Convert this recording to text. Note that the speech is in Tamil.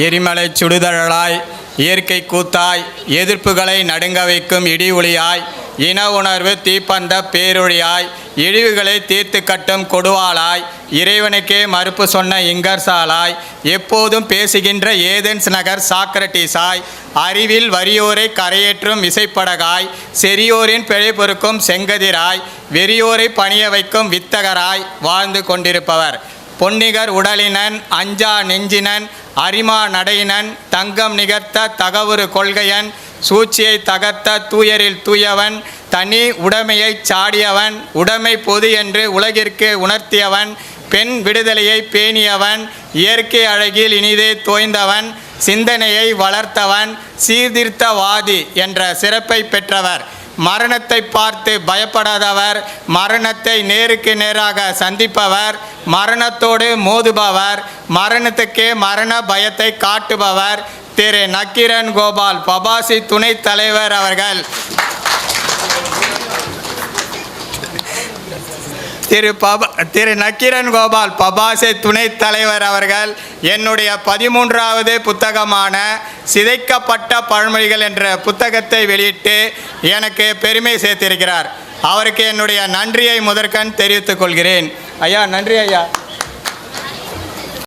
எரிமலை சுடுதழலாய் இயற்கை கூத்தாய் எதிர்ப்புகளை நடுங்க வைக்கும் இடி ஒளியாய் இன உணர்வு தீப்பந்த பேரொழியாய் இழிவுகளை தீர்த்து கட்டும் கொடுவாளாய் இறைவனுக்கே மறுப்பு சொன்ன இங்கர்சாலாய் எப்போதும் பேசுகின்ற ஏதென்ஸ் நகர் சாக்ரட்டிஸாய் அறிவில் வறியோரை கரையேற்றும் இசைப்படகாய் செறியோரின் பிழை பொறுக்கும் செங்கதிராய் வெறியோரை பணிய வைக்கும் வித்தகராய் வாழ்ந்து கொண்டிருப்பவர். பொன்னிகர் உடலினன் அஞ்சா நெஞ்சினன் அரிமா நடையினன் தங்கம் நிகர்த்த தகவுறு கொள்கையன் சூழ்ச்சியை தகர்த்த தூயரில் தூயவன் தனி உடைமையை சாடியவன் உடைமை பொது என்று உலகிற்கு உணர்த்தியவன் பெண் விடுதலையை பேணியவன் இயற்கை அழகில் இனிதே தோய்ந்தவன் சிந்தனையை வளர்த்தவன் சீர்திருத்தவாதி என்ற சிறப்பை பெற்றவர். மரணத்தை பார்த்து பயப்படாதவர் மரணத்தை நேருக்கு நேராக சந்திப்பவர் மரணத்தோடு மோதுபவர் மரணத்துக்கே மரண பயத்தை காட்டுபவர் திரு நக்கீரன் கோபால் பபாசி துணைத் தலைவர் அவர்கள். திரு நக்கீரன் கோபால் பபாசி துணைத் தலைவர் அவர்கள் என்னுடைய 13வது புத்தகமான சிதைக்கப்பட்ட பழமொழிகள் என்ற புத்தகத்தை வெளியிட்டு எனக்கு பெருமை சேர்த்திருக்கிறார். அவருக்கு என்னுடைய நன்றியை முதற்கண் தெரிவித்துக் கொள்கிறேன். ஐயா, நன்றி ஐயா.